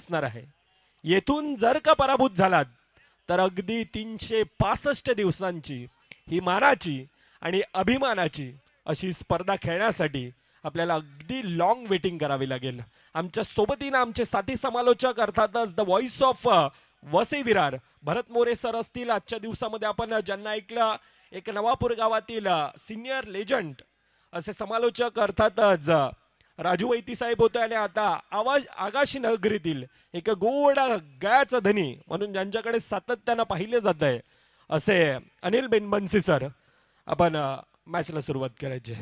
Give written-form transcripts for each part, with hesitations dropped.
असणार आहे. येथून जर का पराभूत झालात तर अगदी 365 दिवसांची ही मानाची आणि अभिमानाची अशी स्पर्धा खेळण्यासाठी आपल्याला अगदी लॉंग वेटिंग करावी लागेल. आमच्या सोबतीनं आमचे साथी समालोचक अर्थातच the voice of Vasai Virar Bharat More sir असतील. आजच्या दिवसामध्ये आपण ज्यांना ऐकलं एक नवापूर गावातील सिनियर लेजंड असे समालोचक अर्थातच राजू वैती साहेब होते आणि आता आगाशी नगरीतील एक गोड गळ्याचा धनी म्हणून ज्यांच्याकडे सातत्यानं पाहिले जात आहे असे अनिल बेनबन्सी सर. आपण मॅचला सुरुवात करायची.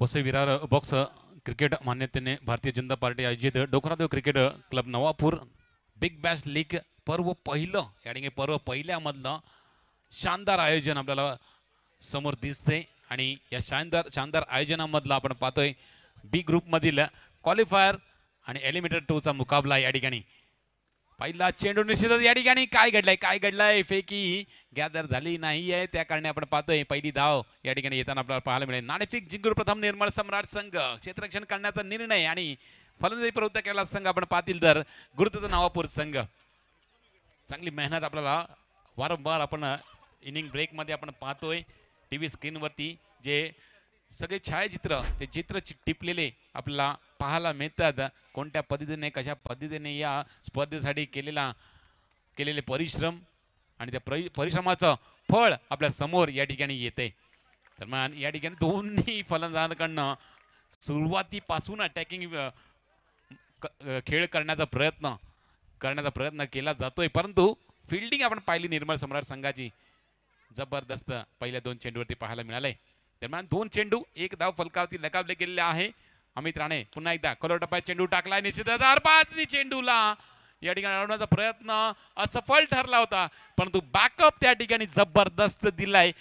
वसई विरार बॉक्स क्रिकेट मान्यतेने भारतीय जनता पार्टी आयोजित Dokradev cricket club Navapur big bash league पर्व पहिलं या ठिकाणी पर्व पहिल्यामधलं शानदार आयोजन आपल्याला समोर दिसते आणि या शानदार आयोजनामधला आपण पाहतोय बी ग्रुपमधील क्वालिफायर आणि एलिमिनेटर 2 चा मुकाबला या ठिकाणी. पहिला चेंडू निश्चितच या ठिकाणी काय घडलंय फेकी गॅदर झाली नाही आहे त्या कारणे आपण पाहतोय पहिली धाव या ठिकाणी येताना आपल्याला पाहायला मिळेल. नाणेफेक जिंकून प्रथम निर्मळ सम्राट संघ क्षेत्ररक्षण करण्याचा निर्णय आणि फलंदाजी प्रवृत्त केला संघ आपण पाहतील तर गुरुदत्त नवापूर संघ. चांगली मेहनत आपल्याला वारंवार आपण इनिंग ब्रेक मध्ये आपण पाहतोय टीव्ही स्क्रीनवरती जे सगळे छायाचित्र ते चित्र टिपलेले आपल्याला पाहायला मिळतात. कोणत्या पद्धतीने कशा पद्धतीने या स्पर्धेसाठी केलेले परिश्रम आणि त्या परिश्रमाचं फळ आपल्या समोर या ठिकाणी येते. तर या ठिकाणी दोन्ही फलंदाजांकडनं सुरुवातीपासून अटॅकिंग खेळ करण्याचा प्रयत्न केला जातोय परंतु फिल्डिंग आपण पाहिली निर्मळ सम्राट संघाची जबरदस्त पहिल्या 2 चेंडूवरती पाहायला मिळाले. दरम्यान 2 चेंडू 1 धाव फलकावरती लगावले गेलेले आहे. अमित राणे पुन्हा एकदा खोल टप्प्यात चेंडू टाकलाय निश्चितच 4-5 चेंडूला या ठिकाणी अडवण्याचा प्रयत्न असफल ठरला होता परंतु बॅकअप त्या ठिकाणी जबरदस्त दिलाय.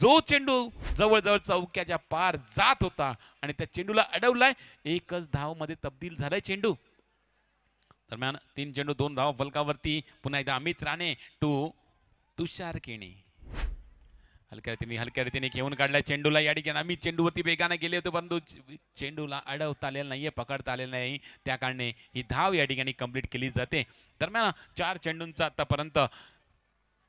जो चेंडू जवळजवळ चौक्याच्या पार जात होता आणि त्या चेंडूला अडवलाय. 1च धाव मध्ये तब्दील झालाय चेंडू. दरम्यान 3 चेंडू 2 धाव फलकावरती पुन्हा एकदा अमित राणे टू तुषार केणे हलक्या रीतीने घेऊन काढलाय चेंडूला. या ठिकाणी आम्ही चेंडूवरती वेगाने गेले होते परंतु चेंडूला अडवता आलेला नाहीये पकडता आलेला नाही त्या कारणे ही धाव या ठिकाणी कंप्लीट केली जाते. दरम्यान 4 चेंडूंचा आतापर्यंत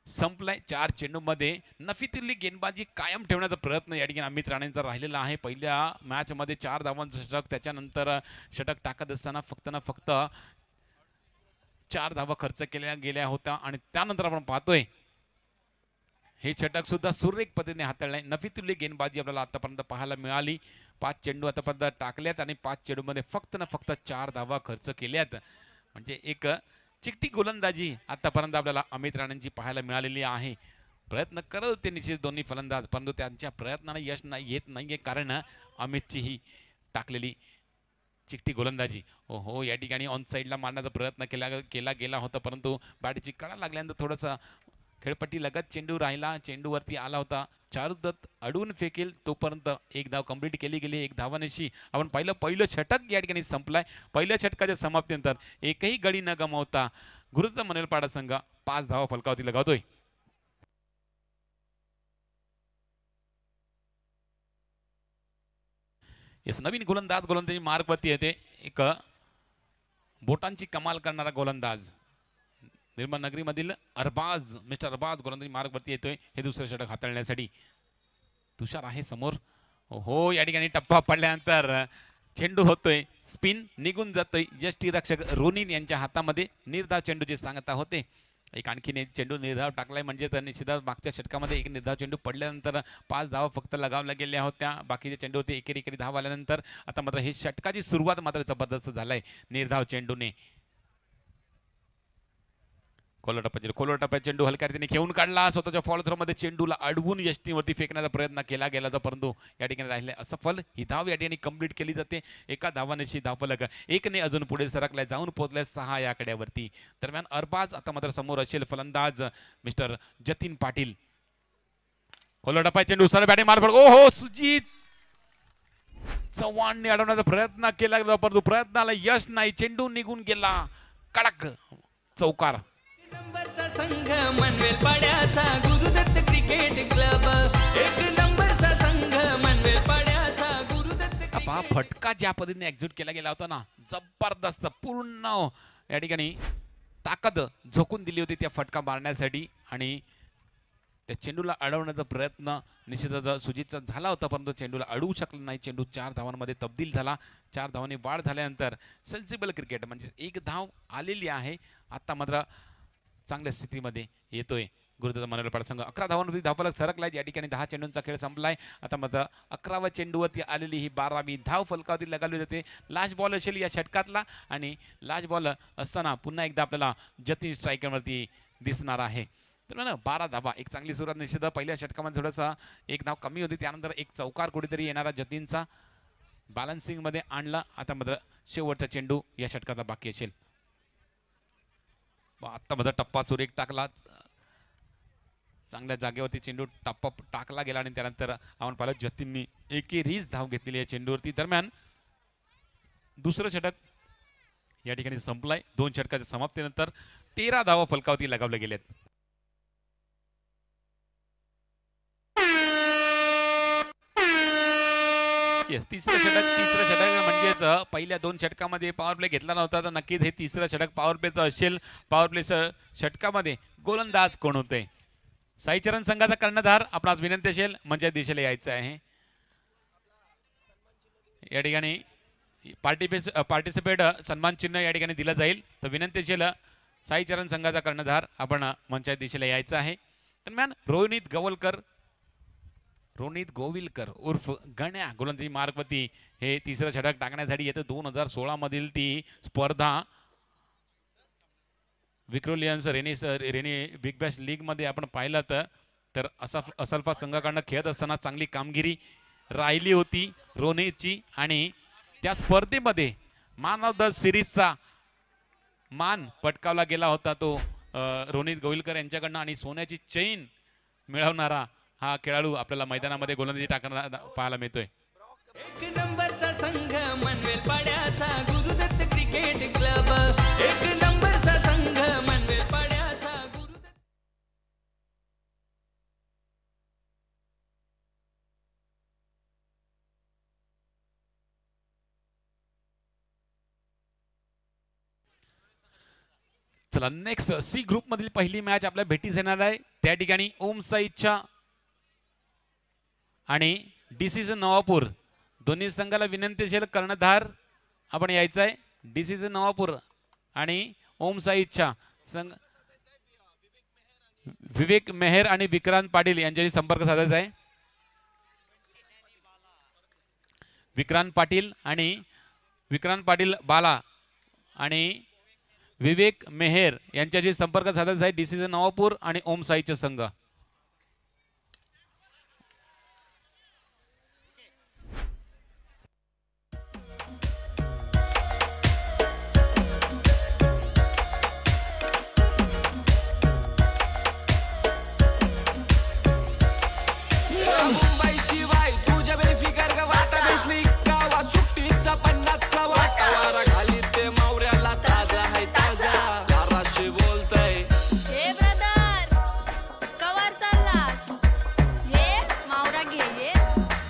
संपलाय. 4 चेंडूमध्ये नफीतुल्ली गेंदबाजी कायम ठेवण्याचा प्रयत्न या ठिकाणी अमित राणेंचा राहिलेला आहे. पहिल्या मॅच मध्ये 4 धावांचं षटक त्याच्यानंतर षटक टाकत असताना फक्त 4 धावा खर्च केल्या गेल्या होत्या आणि त्यानंतर आपण पाहतोय हे षटक सुद्धा सुरेख पद्धतीने हाताळले. नफीतुल्ली गेंदबाजी आपल्याला आतापर्यंत पाहायला मिळाली. 5 चेंडू आतापर्यंत टाकल्यात आणि 5 चेंडू मध्ये फक्त 4 धावा खर्च केल्यात म्हणजे एक चिकटी गोलंदाजी आतापर्यंत आपल्याला अमित राणेंची पाहायला मिळालेली आहे. प्रयत्न करत होते निश्चित दोन्ही फलंदाज परंतु त्यांच्या प्रयत्नाने यश येत नाहीये कारण अमितची ही टाकलेली चिकटी गोलंदाजी हो या ठिकाणी ऑन साईडला मारण्याचा प्रयत्न केला गेला होता परंतु बॅटची कडा लागल्यानंतर थोडंसं खेळपट्टी लगत चेंडू राहिला. चेंडूवरती आला होता चारुदत्त अडवून फेकेल तोपर्यंत 1 धाव कंप्लीट केली गेली. 1 धावानेशी आपण पहिलं षटक या ठिकाणी संपलाय. पहिल्या षटकाच्या समाप्तीनंतर एकही गडी न गमावता गुरुदत्त मनेलपाडा संघ 5 धावा फलकावरती लगावतोय. नवीन गोलंदाजी मार्गवरती येते. एक बोटांची कमाल करणारा गोलंदाज निर्मळ नगरी मधील मिस्टर अरबाज गोलंदाजी मार्गवरती येतोय हे दुसरं षटक हाताळण्यासाठी. तुषार आहे समोर हो या ठिकाणी टप्पा पडल्यानंतर चेंडू होतोय स्पिन निघून जातोय. यष्टीरक्षक रोनिन यांच्या हातामध्ये निर्धाव चेंडूचे सांगता होते. एक आणखीन एक चेंडू निर्धाव टाकलाय म्हणजे तर निश्चितच मागच्या षटकामध्ये एक निर्धाव चेंडू पडल्यानंतर 5 धावा फक्त लगावल्या गेल्या होत्या. बाकीच्या चेंडूवरती एकेरी धाव आल्यानंतर आता मात्र हे षटकाची सुरुवात मात्र जबरदस्त झालाय निर्धाव चेंडूने. खोल टप्प्यात चेंडू हलक्या रीतीने खेळून काढला. स्वतःच्या फॉलो थ्रो मध्ये चेंडूला अडवून यष्टीवरती फेकण्याचा प्रयत्न केला गेला परंतु या ठिकाणी राहिले असफल. ही धाव या ठिकाणी कंप्लीट केली जाते. 1 धावानेशी धावफलक 1ने अजून पुढे सरकलाय जाऊन पोहोचलाय 6 या आकड्यावरती. दरम्यान अरबाज आता मात्र समोर असेल फलंदाज मिस्टर जतीन पाटील. खोल टप्प्यात चेंडू सरळ बॅटिंग मारफळ ओहो सुजित चव्हाणने अडवण्याचा प्रयत्न केला गेला परंतु प्रयत्नाला यश नाही. चेंडू निघून गेला. कडक चौकार. संघ मनवेल पाड्याचा गुरुदत्त क्रिकेट क्लब फटका ज्या पद्धतीने एक्झिक्यूट केला गेला होता ना, जबरदस्त पूर्ण या ठिकाणी ताकद झोकून दिली होती त्या फटका मारण्यासाठी आणि त्या चेंडूला अडवण्याचा प्रयत्न निश्चितच सुजितचा झाला होता, परंतु चेंडूला अडवू शकला नाही. चेंडू 4 धावांमध्ये तब्दील झाला. 4 धावांनी वाढ झाल्यानंतर सेन्सिबल क्रिकेट म्हणजे एक धाव आलेली आहे. आता मात्र चांगल्या स्थितीमध्ये येतोय गुरुदादा मनोरपाड संघ. 11 धावांवरती धावफलक सरकलाय. या ठिकाणी 10 चेंडूंचा खेळ संपलाय. आता मात्र 11व्या चेंडूवरती आलेली ही 12वी धाव फलकावरती लगावली जाते. लास्ट बॉल असेल या षटकातला आणि लास्ट बॉल असताना पुन्हा एकदा आपल्याला जतीन स्ट्रायकरवरती दिसणार आहे. तर ना 12 धावा एक चांगली सुरुवात. निश्चित पहिल्या षटकामध्ये थोडासा एक धाव कमी होती, त्यानंतर एक चौकार कुठेतरी येणारा जतीनचा बॅलन्सिंगमध्ये आणला. आता मात्र शेवटचा चेंडू या षटकाचा बाकी असेल. आता मात्र टप्पा सुरेख टाकला. चांगल्या जागेवरती चेंडू टप्पा टाकला गेला आणि त्यानंतर आपण पाहिलं जतीननी एकेरीच धाव घेतलेली आहे चेंडूवरती. दरम्यान दुसरं षटक या ठिकाणी संपलाय. 2 षटकाच्या समाप्तीनंतर 13 धावा फलकावरती लगावले गेलेत. तिसरं षटक म्हणजेच पहिल्या 2 षटकामध्ये पॉवर प्ले घेतला नव्हता, तर नक्कीच हे तिसरं षटक पॉवर प्लेचं असेल. पॉवर प्लेचं षटकामध्ये गोलंदाज कोण होते? साईचरण संघाचा कर्णधार आपणास विनंती असेल मंचाच्या दिशेला यायचं आहे. या ठिकाणी पार्टिसिपेट सन्मान चिन्ह या ठिकाणी दिलं जाईल, तर विनंती असेल साईचरण संघाचा कर्णधार आपण मंचाच्या दिशेला यायचं आहे. दरम्यान रोनित गोविलकर उर्फ गण्या गोलंदाजी मार्गवरती हे तिसरं षटक टाकण्यासाठी येतं. 2016 मधील ती स्पर्धा Vikrolians rainy big bash league मध्ये आपण पाहिलं तर असल्फा संघाकडनं खेळत असताना चांगली कामगिरी राहिली होती रोनितची आणि त्या स्पर्धेमध्ये मॅन ऑफ द सिरीजचा मान पटकावला गेला होता तो रोनित गोविलकर यांच्याकडनं आणि सोन्याची चेन मिळवणारा हा खेळाडू आपल्याला मैदानामध्ये गोलंदाजी टाकताना पाहायला मिळतोय. एक नंबरचा संघ मनवेल पाड्याचा गुरुदत्त क्रिकेट क्लब. एक नंबरचा संघ मनवेल पाड्याचा गुरुदत्त. चला नेक्स्ट सी ग्रुप मधील पहिली मॅच आपल्या भेटीस येणार आहे. त्या ठिकाणी ओम साईच्या आणि डीसीसी नवापूर दोन्ही संघाला विनंती असेल कर्णधार आपण यायचं आहे. डीसीसी नवापूर आणि ओम साई इच्छा संघ विवेक मेहर आणि विक्रांत पाटील यांच्याशी संपर्क साधायचा आहे. विक्रांत पाटील बाला आणि विवेक मेहर यांच्याशी संपर्क साधायचा आहे. डीसीसी नवापूर आणि ओम साईचे संघ. मुंबईची वाई तुझ्या बेफिकर गावात बेसली गावात सुट्टीचा 50चा वाटा वारा घाली ते मावऱ्याला ताजा आहे ताजा धाराशी बोलतय. हे ब्रदर कवर चाललास ये मावरा घे ये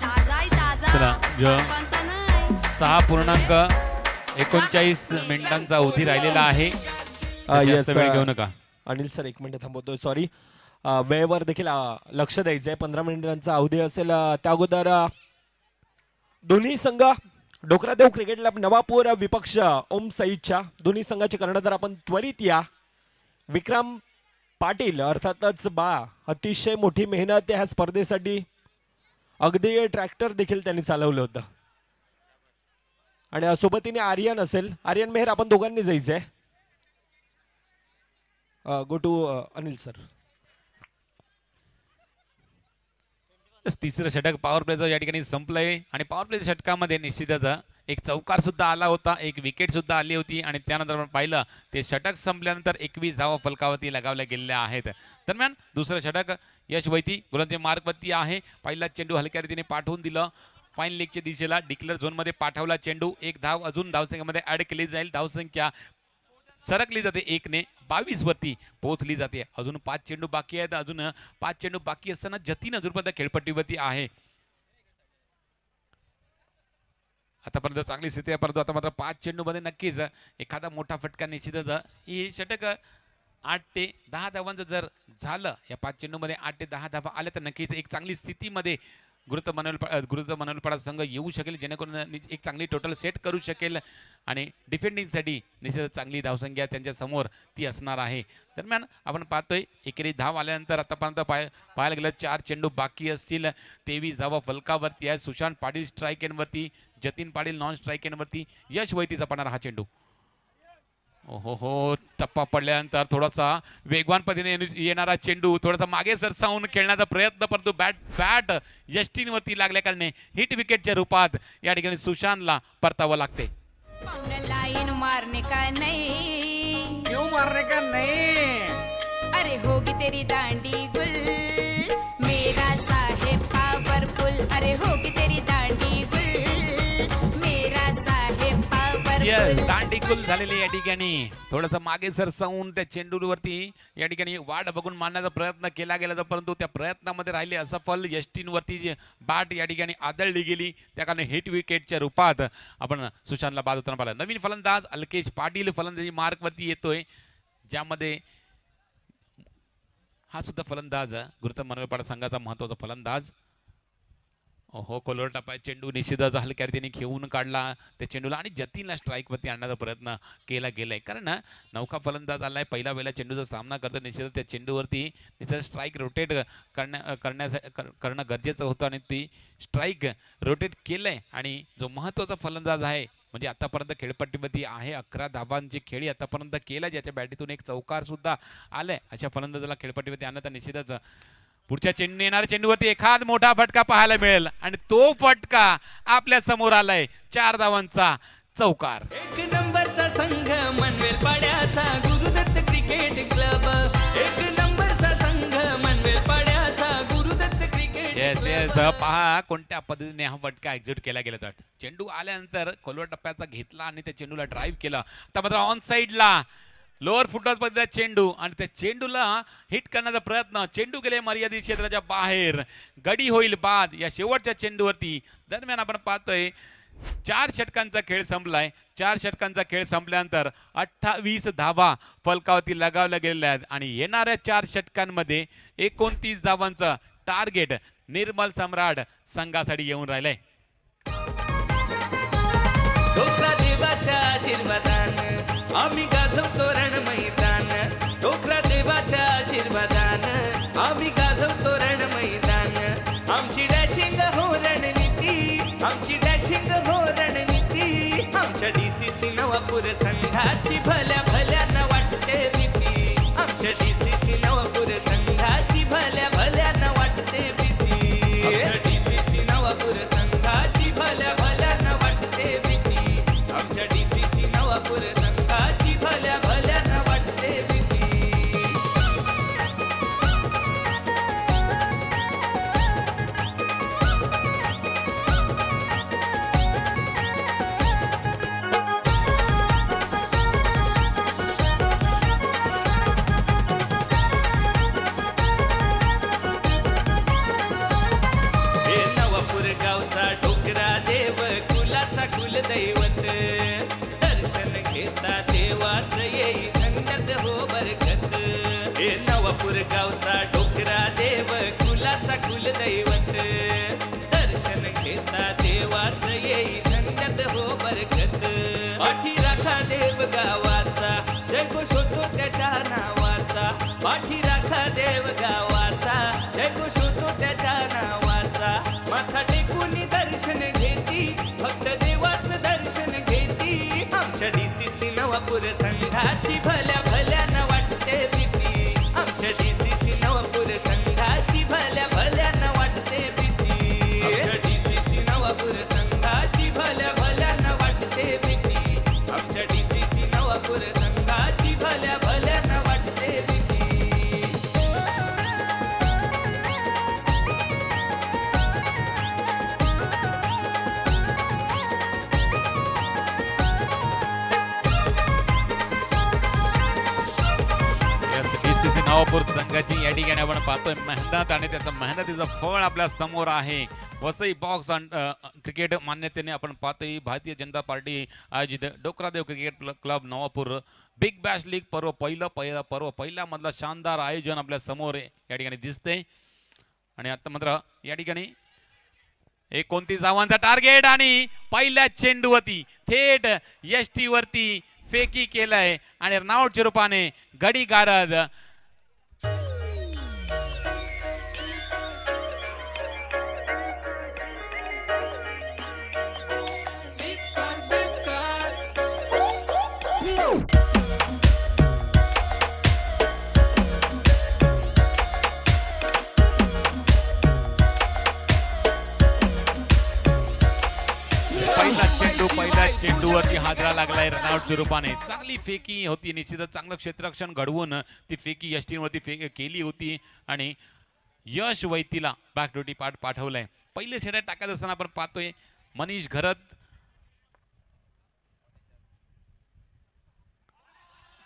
ताजा आहे ताजा. चला, जो पंचा नाही 6.39 मिनिटांचा अवधी राहिलेला आहे. जास्त वेळ घेऊ नका. अनिल सर 1 मिनिट थांबवतोय. सॉरी, वेळेवर देखील लक्ष द्यायचं आहे. 15 मिनिटांचा अवधी असेल. त्या अगोदर दोन्ही संघ डोकरादेव क्रिकेट क्लब नवापूर विपक्ष ओम साईच्या दोन्ही संघाचे कर्णधार आपण त्वरित या. विक्रम पाटील अर्थातच अतिशय मोठी मेहनत ह्या स्पर्धेसाठी. अगदी ट्रॅक्टर देखील त्यांनी चालवलं होतं आणि सोबतीने आर्यन असेल. आर्यन मेहर आपण दोघांनी जायचंय. Go to Anil sir. तिसरं षटक पॉवर प्लेचं या ठिकाणी संपलंय आणि पॉवर प्लेच्या षटकामध्ये निश्चितच एक चौकार सुद्धा आला होता, एक विकेट सुद्धा आली होती आणि त्यानंतर आपण पाहिलं ते षटक संपल्यानंतर 21 धावा फलकावरती लगावल्या गेलेल्या आहेत. दरम्यान दुसरं षटक यश वैती गोलंदाजी मार्गवरती आहे. पहिला चेंडू हलक्या रीतीने पाठवून दिलं फाईन लेगच्या दिशेला. डिक्लेअर झोनमध्ये पाठवला चेंडू. एक धाव अजून धावसंख्येमध्ये ऍड केली जाईल. धावसंख्या सरकली जाते 1 ने 22 वरती पोहोचली जाते. अजून 5 चेंडू बाकी आहेत. अजून 5 चेंडू बाकी असताना जतीन अजूनपर्यंत खेळपट्टीवरती आहे. आतापर्यंत चांगली स्थिती आहे, परंतु आता मात्र 5 चेंडूमध्ये नक्कीच एखादा मोठा फटका निश्चितच. ही षटक 8 ते 10 धावांचं जर झालं, या 5 चेंडूमध्ये 8 ते 10 धावा आल्या, तर नक्कीच एक चांगली स्थितीमध्ये गुरुत्व मनोलपाडा संघ येऊ शकेल, जेणेकरून एक चांगली टोटल सेट करू शकेल आणि डिफेंडिंगसाठी निश्चितच चांगली धावसंख्या त्यांच्या समोर ती असणार आहे. दरम्यान आपण पाहतोय एकेरी धाव आल्यानंतर आतापर्यंत पाहायला गेलं 4 चेंडू बाकी असतील. 23 धावा फलकावरती आहे. सुशांत पाटील स्ट्राईक एंडवरती, जतीन पाटील नॉन स्ट्राईक एंडवरती, यश वैतीचा पडणारा हा चेंडू. ओहो हो, टप्पा पडल्यानंतर थोडासा वेगवान पद्धतीने येणारा चेंडू थोडासा मागे सरसावून खेळण्याचा प्रयत्न, परंतु बॅट यष्टींवरती लागल्या कारणे हिट विकेटच्या रूपात या ठिकाणी सुशांतला परतावं लागते. लाइन मारने का नहीं, क्यों मारने का नहीं? अरे होगी तेरी दांडी गुल, मेरा साहेब पावरफुल. अरे होगी तेरी दांडी गुल, मेरा साहेब पावरफुल. दांडीकुल झालेली या ठिकाणी थोडंसं मागे सरसावून त्या चेंडूवरती या ठिकाणी वाट बघून मारण्याचा प्रयत्न केला गेला, परंतु त्या प्रयत्नामध्ये राहिले असफल. यष्टींवरती बॅट या ठिकाणी आदळली गेली, त्या कारणे हिट विकेटच्या रूपात आपण सुशांतला बाद होताना पाहिलं. नवीन फलंदाज अल्केश पाटील फलंदाजी मार्कवरती येतोय, ज्यामध्ये हा सुद्धा फलंदाज गुरुत्व मनोलपाडा संघाचा महत्वाचा फलंदाज. हो, कोलवर टप्पा चेंडू निश्चितच हलक्या रीतीने घेऊन काढला त्या चेंडूला आणि जतीनला स्ट्राईकवरती आणण्याचा प्रयत्न केला गेलाय, कारण नौका फलंदाज आलाय, पहिला चेंडूचा सामना करतो. निश्चितच त्या चेंडूवरती निश्चित स्ट्राईक रोटेट करणं गरजेचं होतं आणि ती स्ट्राईक रोटेट केलंय. आणि जो महत्त्वाचा फलंदाज आहे, म्हणजे आतापर्यंत खेळपट्टीमध्ये आहे 11 धावांची खेळी आतापर्यंत केला, ज्याच्या बॅटीतून एक चौकार सुद्धा आलाय, अशा फलंदाजाला खेळपट्टीमध्ये आणणं निश्चितच. पुढच्या चेंडू येणाऱ्या चेंडूवरती एखाद मोठा फटका पाहायला मिळेल आणि तो फटका आपल्या समोर आलाय, 4 धावांचा चौकार. एक नंबरचा संघ मनवेल पाड्याचा गुरुदत्त क्रिकेट क्लब. एक नंबरचा संघ मनवेल पाड्याचा गुरुदत्त क्रिकेट येस पहा कोणत्या पद्धतीने हा फटका एक्झिक्यूट केला गेला. तर चेंडू आल्यानंतर खोलवर टप्प्याचा घेतला आणि त्या चेंडूला ड्राईव्ह केला. आता मात्र ऑन साईडला लोअर फुटबॉल पद्धतीचा चेंडू आणि त्या चेंडूला हिट करण्याचा प्रयत्न, चेंडू गेले मर्यादित क्षेत्राच्या बाहेर, गडी होईल बाद या शेवटच्या चेंडूवरती. दरम्यान आपण पाहतोय 4 षटकांचा खेळ संपलाय. 4 षटकांचा खेळ संपल्यानंतर 28 धावा फलकावरती लगावल्या गेलेल्या आहेत आणि येणाऱ्या 4 षटकांमध्ये 29 धावांचं टार्गेट निर्मल सम्राट संघासाठी येऊन राहिलंय. डोकरा देवाच्या आशीर्वादानं आम्ही गाजवतो रण मैदान. डोकरा देवाच्या आशीर्वादानं आम्ही गाजवतो रण मैदान. आमची डॅशिंग हो रणनीती, आमची डॅशिंग हो रणनीती. आमच्या DCC नवापूर संघाची भल्या भल्यानं वाटते भीती. आमच्या DCC नवापूर संघाची भल्या भल्यानं वाटते भीती. आमच्या DCC नवापूर संघाची भल्या भल्यानं वाटते भीती. आमच्या DCC नवापूर संघाची भल्या भल्यानं वाटते भीती. हे नवापूर गावचा डोकरा देव कुलाचा कुलदैवत. दर्शन घेता देवाच येई धन्यत हो बरकत. हे नवापूर गावचा डोकरा देव कुलाचा कुलदैवत. दर्शन घेता देवाच येई धन्यत हो बरकत. पाठी राखा देव गावाचा, जय घोष होतो त्याच्या नावाचा. पाठी राखा देव गावाचा, जय घोष होतो त्याच्या नावाचा. माथा टेकून दर्शन घेती, फक्त देवाचं दर्शन घेती. आमच्या DCC नवापूर संघाची भल्या भल्यानं वाटते भीती. आमच्या DCC नवापूर संघाची भल्या भल्यानं वाटते भीती. आमच्या DCC नवापूर संघाची भल्या भल्यानं वाटते भीती. आमच्या DCC नवापूर संघाची भल्या भल्यानं वाटते भीती. DCC नवापूर संघाची या ठिकाणी आपण पाहतोय मेहनत आणि त्याचं मेहनतीचं फळ आपल्या समोर आहे. वसई बॉक्स क्रिकेट मान्यतेने आपण पाहतोय भारतीय जनता पार्टी आयोजित Dokradev cricket club Navapur big bash league पर्व पहिल्या मधला शानदार आयोजन आपल्या समोर या ठिकाणी दिसते आणि आता मात्र या ठिकाणी 29 धावांचा टार्गेट आणि पहिल्या चेंडूवरती थेट यष्टी वरती फेकी केलाय आणि रनआउटच्या रूपाने गडी गारद पहिल्या चेंडूवरती हादरा लागलाय रनआउटच्या रूपाने चांगली फेकी होती निश्चितच चांगलं क्षेत्ररक्षण घडवून ती फेकी यष्टीवरती केली होती आणि यश वैतीला बॅक टू पाठ पाठवलंय पहिले षटक टाकत असताना आपण पाहतोय मनीष घरत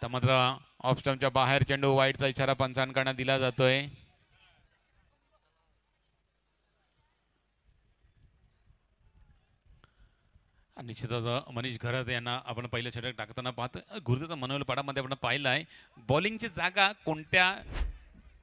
तर मात्र ऑफ स्टंपच्या बाहेर चेंडू वाईटचा इशारा पंचांकडून दिला जातोय निश्चितच मनीष घरत यांना आपण पहिलं षटक टाकताना पाहतो गुरुदाचा मनोल पाडामध्ये आपण पाहिलं आहे बॉलिंगची जागा कोणत्या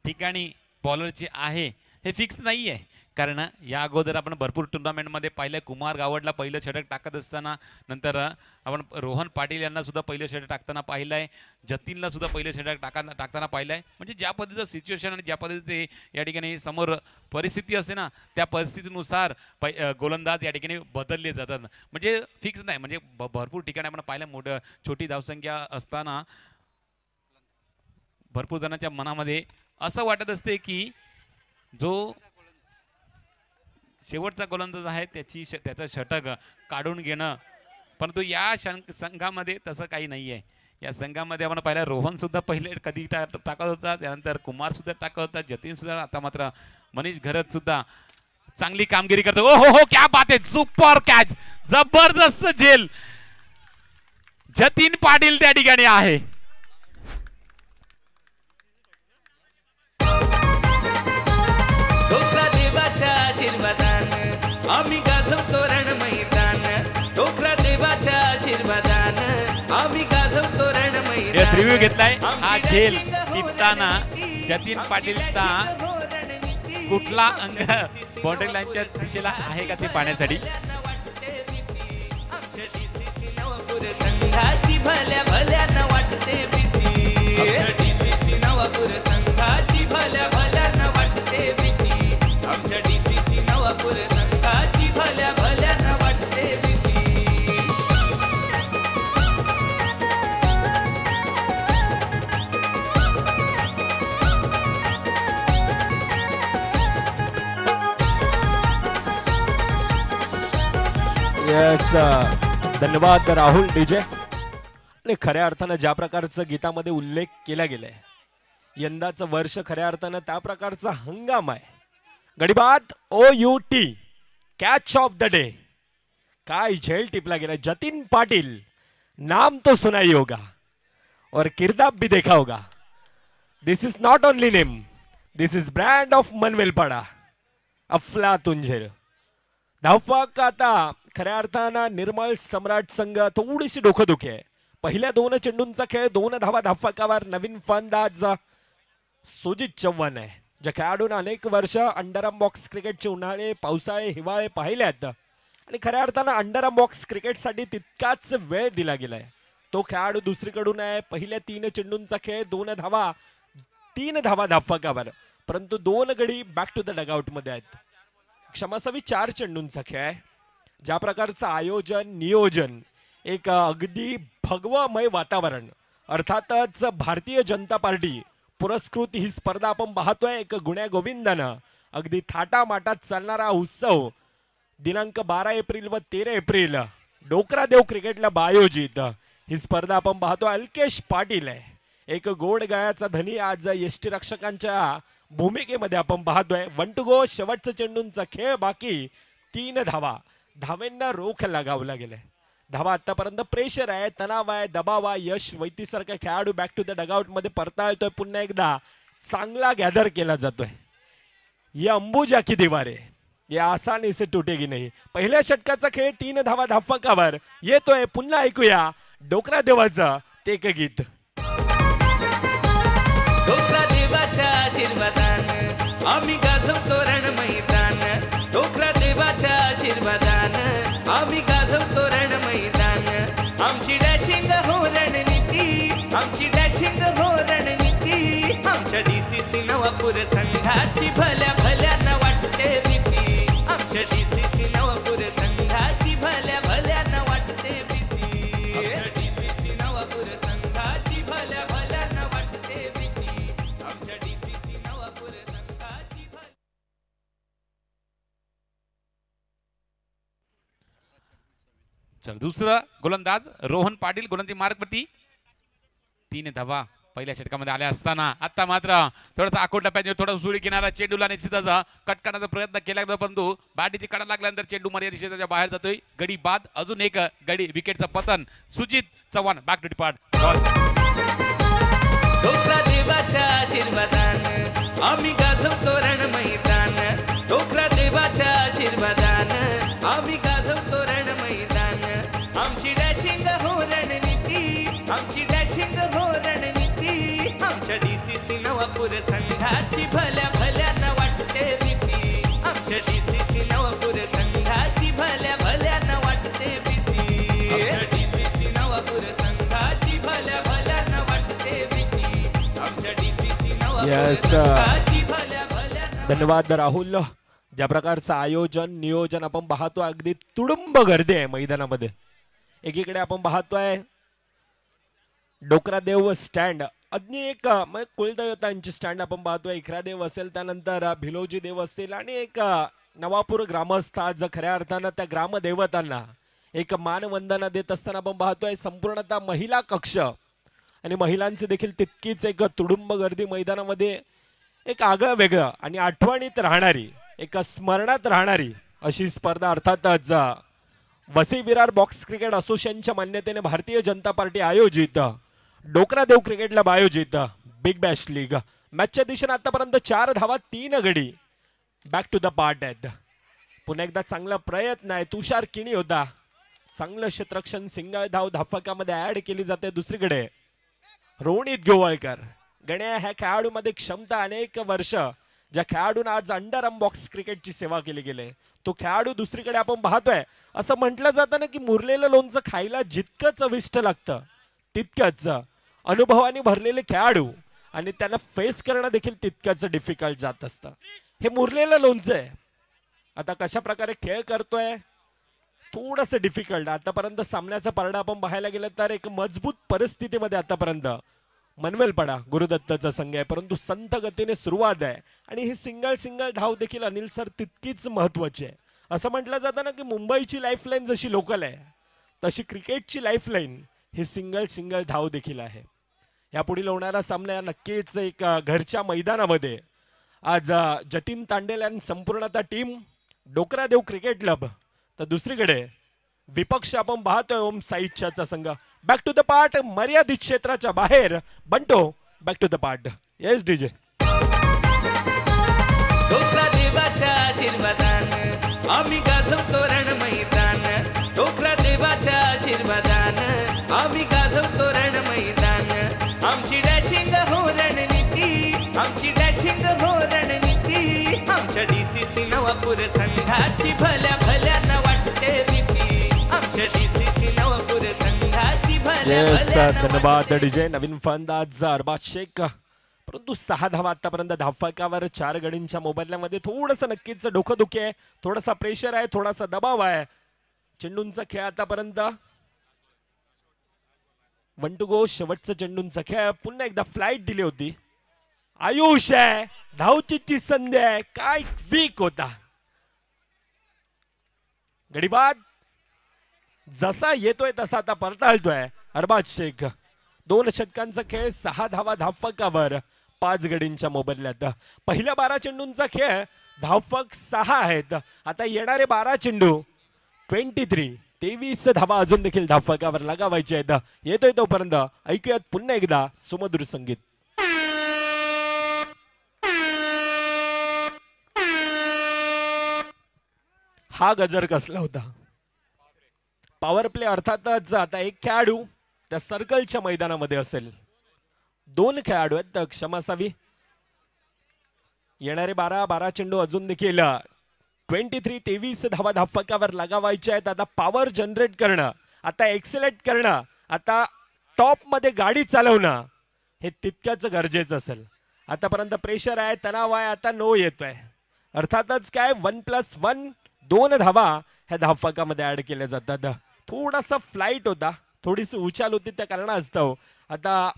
ठिकाणी बॉलरची आहे हे फिक्स नाही आहे कारण या अगोदर आपण भरपूर टुर्नामेंटमध्ये पाहिलं कुमार गावडला पहिलं षटक टाकत असताना नंतर आपण रोहन पाटील यांना सुद्धा पहिलं षटक टाकताना पाहिलं आहे जतीनला सुद्धा पहिलं षटक टाकताना पाहिलं आहे म्हणजे ज्या पद्धतीचं सिच्युएशन आणि ज्या पद्धतीचे या ठिकाणी समोर परिस्थिती असते ना त्या परिस्थितीनुसार गोलंदाज या ठिकाणी बदलले जातात म्हणजे फिक्स नाही म्हणजे भरपूर ठिकाणी आपण पाहिलं छोटी धावसंख्या असताना भरपूर जणांच्या मनामध्ये असं वाटत असते की जो शेवटचा गोलंदाज आहे त्याचं षटक काढून घेणं परंतु या संघामध्ये तसं काही नाही आहे या संघामध्ये आपण पाहिलं रोहन सुद्धा पहिले कधी टाकत होता त्यानंतर कुमार सुद्धा टाकत होता जतीन सुद्धा आता मात्र मनीष घरत सुद्धा चांगली कामगिरी करतो ओ हो क्या बात आहे सुपर कॅच जबरदस्त झेल जतीन पाटील त्या ठिकाणी आहे आशीर्वादान आम्ही गाजवतो रण मैदान डोकरा देवाच्या आशीर्वादान आम्ही गाजवतो रण मैदान रिव्ह्यू घेतलाय हा खेळ टिपताना जतीन पाटीलचा कुठला अंग बाउंड्री लाईनच्या दिशेला आहे का ते पाहण्यासाठी आमच्या डीसीसी नवापूर संघाची भल्या भल्या न वाटते भीती आमच्या डीसीसी नवापूर संघाची भल्या भल्या न वाटते भीती आमच्या डीसीसी नवापूर संघाची भल्या भल्या न वाटते भीती येस धन्यवाद राहुल डीजे आणि खऱ्या अर्थानं ज्या प्रकारचं गीतामध्ये उल्लेख केला गेलाय यंदाचं वर्ष खऱ्या अर्थानं त्या प्रकारचा हंगाम आहे गडीबाद OUT catch of the day काय झेल टिपला गेला जतीन पाटिल नाम तो सुना ही होगा और किरदार भी देखा होगा this is not only name this is brand of Manvelpada अफलातून झेल धावफक आता खऱ्या अर्थानं निर्मळ सम्राट संघ थोडीशी डोकंदुखी आहे पहिल्या 2 चेंडूंचा खेळ 2 धावा धावफकावर नवीन फलंदाज सुजित चव्हाण आहे ज्या खेळाडूंना अनेक वर्ष अंडरआर्म बॉक्स क्रिकेटचे उन्हाळे पावसाळे हिवाळे पाहिल्यात आणि खऱ्या अर्थानं अंडरआर्म बॉक्स क्रिकेटसाठी तितकाच वेळ दिला गेलाय तो खेळाडू दुसरीकडून आहे पहिल्या 3 चेंडूंचा खेळ 2 धावा 3 धावा धावफकावर परंतु 2 गडी बॅक टू द डगआउट मध्ये आहेत क्षमासावी 4 चेंडूंचा खेळ आहे ज्या प्रकारचं आयोजन नियोजन एक अगदी भगवमय वातावरण अर्थातच भारतीय जनता पार्टी पुरस्कृत ही स्पर्धा आपण पाहतोय एक गुण्या गोविंदानं अगदी थाटामाटात चालणारा उत्सव दिनांक 12 एप्रिल व 13 एप्रिल डोकरादेव क्रिकेट क्लब आयोजित ही स्पर्धा आपण पाहतो अल्केश पाटील आहे एक गोड गळ्याचा धनी आज यष्टीरक्षकांच्या भूमिकेमध्ये आपण पाहतोय 1 टू गो शेवटचा चेंडूंचा खेळ बाकी 3 धावांना रोख लगावला गेलाय धावा आतापर्यंत प्रेशर आहे तणाव आहे दबाव आहे यश वैतीसारखा खेळाडू बॅक टू द डगआउट मध्ये परताळतोय पुन्हा एकदा चांगला गॅदर केला जातोय ये अंबुजा की दीवार आहे ये आसानी से टूटेगी नहीं. पहिल्या षटकाचा खेळ 3 धावा धावफलकावर येतोय. पुन्हा ऐकूया डोकरा देवाचं ते एक गीत. डोकरा देवाच्या आशीर्वादानं आम्ही गाजवतो रण मैदान. डोकरा देवाच्या आशीर्वादानं आम्ही गाजवतो रण मैदान. आमची डॅशिंग हो रणनीती, आमची डॅशिंग हो रणनीती. आमच्या DCC नवापूर संघाची भल्या भल्यानं वाटते भीती. आमच्या DCC नवापूर संघाची भल्या भल्यानं वाटते भीती. आमच्या DCC नवापूर संघाची भल्या भल्यानं वाटते भीती. आमच्या DCC नवापूर संघाची भल्या. चल दुसरा गोलंदाज रोहन पाटील गोलंदाजी मार्गवरती. 3 धावा पहिल्या षटकामध्ये आल्या असताना आता मात्र थोडासा आखोड टप्प्यात थोडा सुळी किनारा चेंडूला निश्चितच कट करण्याचा प्रयत्न केला, परंतु बॅटीची कडा लागल्यानंतर चेंडू मर्यादित क्षेत्राच्या बाहेर जातोय. गडी बाद अजून एक गडी विकेटचं पतन. Sujit Chavan back to depart. Dokra देवाच्या आशीर्वादानं आम्ही गाजवतो रण मैदान. डोकरा देवाच्या आशीर्वादानं आम्ही गाजवतो रण मैदान. आमची डॅशिंग हो रणनीती, आमची डॅशिंग हो रणनीती. आमच्या DCC नवापूर संघाची भल्या भल्यानं वाटते भीती. आमच्या DCC नवापूर संघाची भल्या भल्यानं वाटते भीती. आमच्या DCC नवापूर संघाची भल्या भल्यानं वाटते भीती. आमच्या DCC नवापूर Yes, संघाची भल्या भल्यानं. धन्यवाद राहुल. ज्या प्रकारचं आयोजन नियोजन आपण पाहतोय, अगदी तुडुंब गर्दी आहे मैदानामध्ये. एकीकडे आपण पाहतोय डोकरा देव स्टँड, अगदी एक कुलदैवतांची स्टँड आपण पाहतोय. इकरा देव असेल, त्यानंतर भिलोजी देव असतील आणि एक नवापूर ग्रामस्थ आज खऱ्या अर्थानं त्या ग्रामदेवतांना एक मानवंदना देत असताना आपण पाहतोय. संपूर्णतः महिला कक्ष आणि महिलांची देखील तितकीच एक तुडुंब गर्दी मैदानामध्ये. एक आगळं वेगळं आणि आठवणीत राहणारी, एक स्मरणात राहणारी अशी स्पर्धा अर्थातच वसई विरार बॉक्स क्रिकेट असोसिएशनच्या मान्यतेने भारतीय जनता पार्टी आयोजित डोकरा देव क्रिकेट क्लब आयोजित बिग बॅश लीग मॅचच्या दिशेने आतापर्यंत 4 धावा 3 गडी बॅक टू द पार्ट आहेत. पुन्हा एकदा चांगला प्रयत्न आहे. तुषार किणी होता, चांगलं क्षेत्ररक्षण सिंगल धाव धाफकामध्ये ऍड केली जाते. दुसरीकडे रोहित गोवाळकर गण्या ह्या खेळाडूमध्ये क्षमता, अनेक वर्ष ज्या खेळाडून आज अंडर आर्म बॉक्स क्रिकेटची सेवा केली गेली, तो खेळाडू दुसरीकडे आपण पाहतोय. असं म्हटलं जातं ना की मुरलेलं लोणचं खायला जितकं चविष्ट लागतं तितकंच अनुभवाने भरलेले खेळाडू आणि त्यांना फेस करणं देखील तितकंच डिफिकल्ट जात असतं. हे मुरलेलं लोणचं आहे. आता कशा प्रकारे खेळ करतोय थोडंसं डिफिकल्ट. आतापर्यंत सामन्याचा पारडा आपण पाहायला गेलं तर एक मजबूत परिस्थितीमध्ये आतापर्यंत मनवेलपडा गुरुदत्ताचा संघ आहे, परंतु संथ गतीने सुरुवात आहे आणि ही सिंगल धाव देखील अनिल सर तितकीच महत्वाची आहे. असं म्हटलं जातं ना की मुंबईची लाईफलाईन जशी लोकल आहे तशी क्रिकेटची लाईफलाईन ही सिंगल धाव देखील आहे. यापुढील होणारा सामना नक्कीच एक घरच्या मैदानामध्ये आज जतीन तांडेल आणि संपूर्णतः टीम डोकरा देव क्रिकेट क्लब, तर दुसरीकडे विपक्ष आपण पाहतोय ओम साईच्याचा संघ. बॅक टू द पार्ट, मर्यादित क्षेत्राच्या बाहेर बंटो back to the part. Yes DJ. डोकरा देवाच्या आशीर्वादानं आम्ही गाजवतो रण मैदान. डोकरा देवाच्या आशीर्वादानं आम्ही गाजवतो रण मैदान. आमची डॅशिंग हो रणनीती, आमची डॅशिंग हो रणनीती. आमच्या DCC नवापूर संघाची भल्या भल्यानं वाटते भीती. आमच्या DCC नवापूर संघाची भल्या भल्यानं धन्यवाद डीजे. नवीन फलंदाज अरबाज शेख, परंतु 6 धावा आतापर्यंत धावफलकावर 4 गडींच्या मोबदल्यामध्ये. थोडंसं नक्कीच डोकंदुखी आहे, थोडासा प्रेशर आहे, थोडासा दबाव आहे. चेंडूंचा खेळ आतापर्यंत 1 to go, शेवटचा चेंडूंचा खेळ. पुन्हा एकदा फ्लाईट दिली होती. आयुष आहे, धावचीची संधी आहे, काय वीक होता. गडीबाद जसा येतोय तसा आता परताळतोय अरबाज शेख. 2 षटकांचा खेळ, 6 धावा धावफलकावर 5 गडींच्या मोबदल्यात. पहिल्या 12 चेंडूंचा खेळ, धावफलक 6 आहेत. आता येणारे 12 चेंडू 23 धावा अजून देखील धावफलकावर लगावायचे आहेत. येतोय तोपर्यंत ऐकूयात पुन्हा एकदा सुमधुर संगीत. हा गजर कसला होता. पॉवर प्ले अर्थातच आता एक खेळाडू त्या सर्कलच्या मैदानामध्ये असेल. 2 खेळाडू आहेत तर क्षमा असावी. येणारे 12 चेंडू अजून देखील 23 धावा धापकावर लगावायचे आहेत. आता पॉवर जनरेट करणं, आता एक्सेलेट करणं, आता टॉप मध्ये गाडी चालवणं हे तितक्याच गरजेचं असेल. आतापर्यंत प्रेशर आहे, तणाव आहे, आता नो येतोय. अर्थातच काय 1+1 2 धावा ह्या धावफलकामध्ये ऍड केल्या जातात. थोडासा फ्लाईट होता, थोडीशी उचाल होती, त्या कारणास्तव आता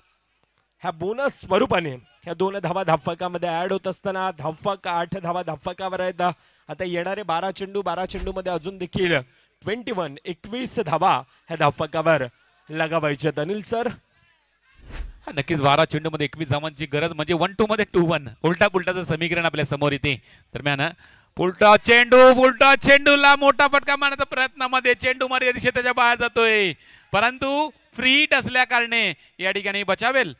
ह्या बोनस स्वरूपाने ह्या 2 धावा धावफलकामध्ये ऍड होत असताना धावफलक 8 धावा धावफलकावर आहेत. आता येणारे 12 चेंडू मध्ये अजून देखील 21 धावा ह्या धावफलकावर लगावायचे. अनिल सर, नक्कीच 12 चेंडू मध्ये 21 धावांची गरज म्हणजे 1-2 मध्ये 2-1 उलटा पुलटाचं समीकरण आपल्या समोर येते. दरम्यान पुलटा चेंडूला मोठा फटका मारण्याचा प्रयत्नामध्ये चेंडू मर्यादित क्षेत्राच्या बाहेर जातोय, परंतु फ्री हिट असल्या कारणे या ठिकाणी बचावेल.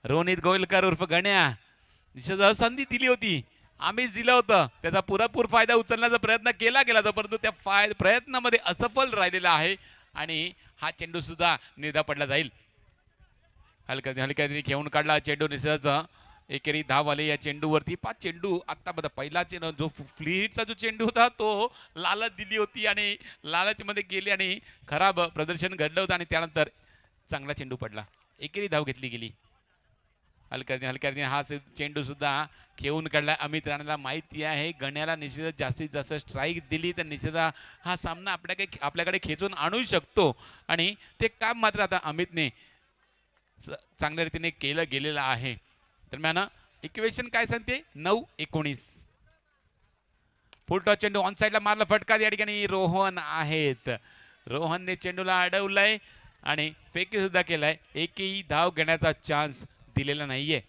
रोनित गोयलकर उर्फ गण्या संधी दिली होती, आम्हीच दिलं होतं, त्याचा पुरेपूर फायदा उचलण्याचा प्रयत्न केला गेला होता, परंतु त्या प्रयत्नामध्ये असफल राहिलेला आहे आणि हा चेंडू सुद्धा निर्धा पडला जाईल. हलक्याने घेऊन काढला चेंडू निसर्गाचा. एकेरी धाव आले या चेंडूवरती. 5 चेंडू आता पहिला चेंडू जो फ्लीटचा जो चेंडू होता तो लालच दिली होती आणि लालच मध्ये गेली आणि खराब प्रदर्शन घडलं होतं आणि त्यानंतर चांगला चेंडू पडला. एकेरी धाव घेतली गेली. हलक्याने हा चेंडू सुद्धा खेळून काढला. अमित राणाला माहिती आहे गण्याला निश्चितच जास्तीत जास्त स्ट्राईक दिली तर निश्चित हा सामना आपल्याकडे खेचून आणू शकतो आणि ते काम मात्र आता अमितने चांगल्या रीतीने केलं गेलेलं आहे. दरम्यान इक्वेशन काय सांगते 9-19. फुलटॉस चेंडू ऑन साइडला मारला फटका. या ठिकाणी रोहन आहेत. रोहनने चेंडूला अडवलाय आणि फेकी सुद्धा केलाय. एकही धाव घेण्याचा चान्स दिलेला नाहीये.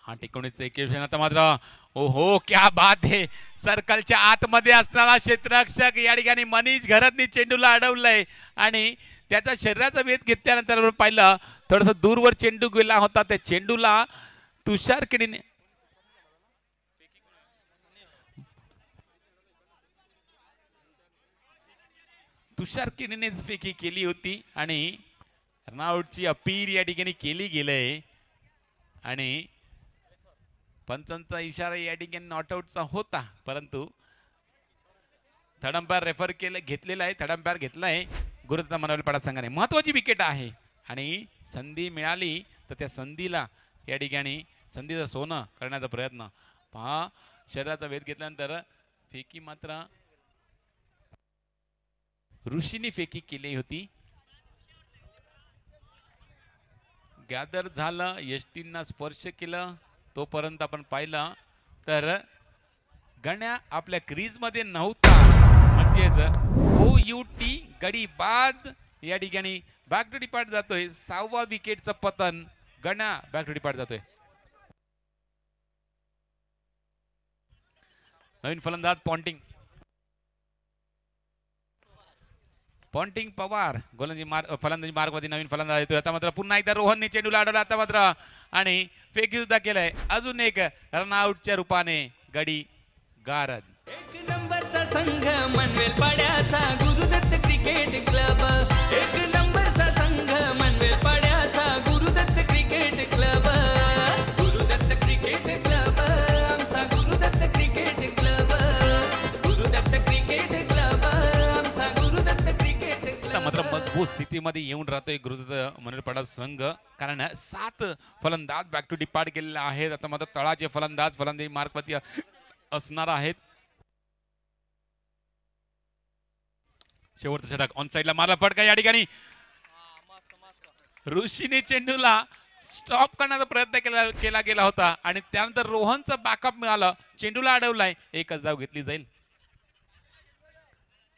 8-19 इक्वेशन. आता मात्र ओहो क्या बात है, सर्कलच्या आतमध्ये असणारा क्षेत्ररक्षक या ठिकाणी मनीष घरतनी चेंडूला अडवलंय आणि त्याचा शरीराचा वेध घेतल्यानंतर पाहिलं थोडस दूरवर चेंडू गेला होता. त्या चेंडूला तुषार किणीने फेकी केली होती आणि रनआउटची अपील या ठिकाणी केली गेलंय आणि पंचांचा इशारा या ठिकाणी नॉट आउटचा होता, परंतु थर्ड अंपायर रेफर घेतलेला आहे. थर्ड अंपायर घेतलाय गुरुदत्त मनवलपाडा संघाने. महत्वाची विकेट आहे आणि संधी मिळाली तर त्या संधीला या ठिकाणी संधीचं सोनं करण्याचा प्रयत्न पहा. शरीराचा वेध घेतल्यानंतर फेकी मात्र ऋषीने फेकी केली होती. गॅदर झालं, यष्टींना स्पर्श केलं तोपर्यंत आपण पाहिलं तर गण्या आपल्या क्रीज मध्ये नव्हता, म्हणजेच OUT गडी बाद या ठिकाणी बॅक टू डिपार्ट जातोय. 6व्या विकेटचं पतन. गण्या बॅक टू डिपार्ट जातोय. नवीन फलंदाज पॉन्टिंग पवार फलंदाजी मार्ग मध्ये नवीन फलंदाज येतोय. आता मात्र पुन्हा एकदा रोहनने चेंडूला अडवला आता मात्र आणि फेकी सुद्धा केलाय. अजून एक रनआउटच्या रूपाने गडी गारद. एक नंबरचा संघ मनवेल पाड्याचा गुरुदत्त क्रिकेट क्लब. एक नंबरचा संघ मनवेल पाड्याचा Gurudatt cricket club. Gurudatt cricket club आमचा Gurudatt cricket club. Gurudatt cricket club आमचा गुरुदत्त क्रिकेट क्लब. मात्र मजबूत स्थितीमध्ये येऊन राहतोय गुरुदत्त मनवेलपाडा संघ, कारण 7 फलंदाज बॅक टू डिपार्ट गेलेले आहेत. आता मात्र तळाचे फलंदाजी मार्गवरती असणार आहेत. शेवटचा षटक ऑन साइडला मारला फटका. या ठिकाणी ऋषीने चेंडूला स्टॉप करण्याचा प्रयत्न केला गेला होता आणि त्यानंतर रोहनचं बॅकअप मिळालं. चेंडूला अडवलाय. एकच धाव घेतली जाईल.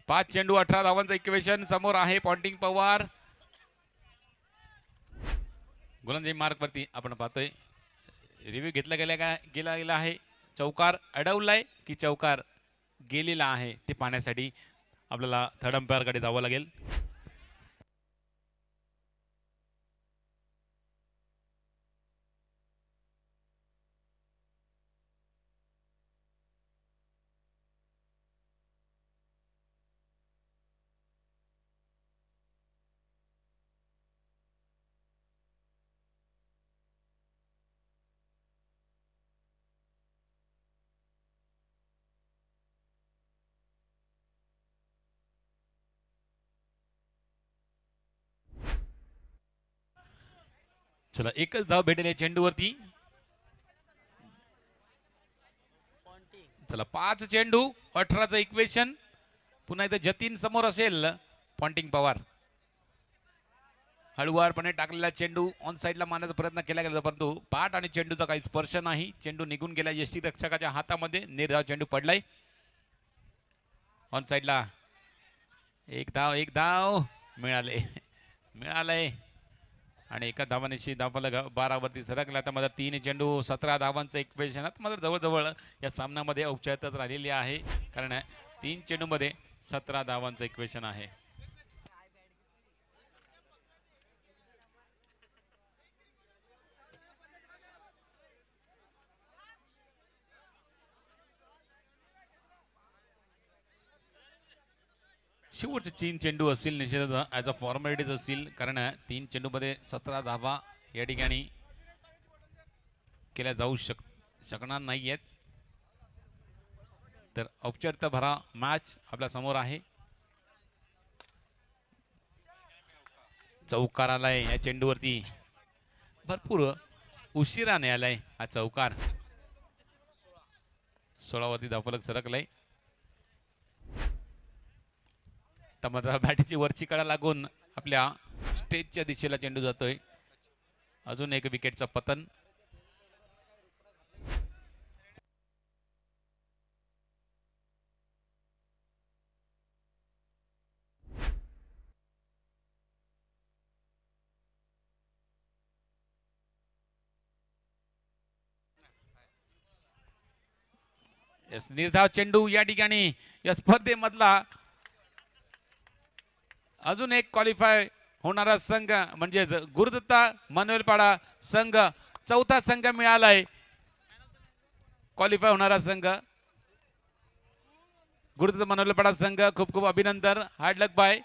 5 चेंडू 18 धावांचं इक्वेशन समोर आहे. पॉन्टिंग पवार गोलंदाजी मार्ग वरती आपण पाहतोय. रिव्ह्यू घेतला गेला आहे. चौकार अडवलाय की चौकार गेलेला आहे ते पाहण्यासाठी आपल्याला थर्ड अंपायर कडे जावं लागेल. चला एकच धाव भेटेल या चेंडूवरती. चला 5 चेंडू 18चं इक्वेशन. पुन्हा इथे जतीन समोर असेल. पॉन्टिंग पवार हळुवारपणे टाकलेला चेंडू ऑन साईडला मारण्याचा प्रयत्न केला गेला, परंतु पाठ आणि चेंडूचा काही स्पर्श नाही. चेंडू निघून गेला यष्टीरक्षकाच्या हातामध्ये. निर्धाव चेंडू पडलाय ऑन साईडला. एक धाव मिळालंय आणि एका धावानेशी धावफलक 12 वरती सरकला. आता मात्र 3 चेंडू 17 धावांचं इक्वेशन. आता मात्र जवळजवळ या सामन्यामध्ये औपचारिकताच राहिलेली आहे, कारण 3 चेंडूमध्ये 17 धावांचं इक्वेशन आहे. शेवटचे 3 चेंडू असतील निश्चितच ॲज अ फॉर्मॅलिटीज असतील, कारण 3 चेंडूमध्ये 17 धावा या ठिकाणी केल्या जाऊ शकणार नाही आहेत. तर औपचारिकता भरा मॅच आपल्या समोर आहे. चौकार आलाय या चेंडूवरती. भरपूर उशिराने आलाय हा चौकार. 16 वरती धावफलक सरकलाय. मात्र बॅटीची वरची कडा लागून आपल्या स्टेजच्या दिशेला चेंडू जातोय. अजून एक विकेटचं पतन. निर्धाव चेंडू या ठिकाणी या स्पर्धेमधला अजून एक क्वालिफाय होणारा संघ म्हणजेच गुरुदत्ता मनवेलपाडा संघ. चौथा संघ मिळालाय क्वालिफाय होणारा संघ. गुरुदत्ता मनवेलपाडा संघ खूप खूप अभिनंदन. हार्ड लक बाय.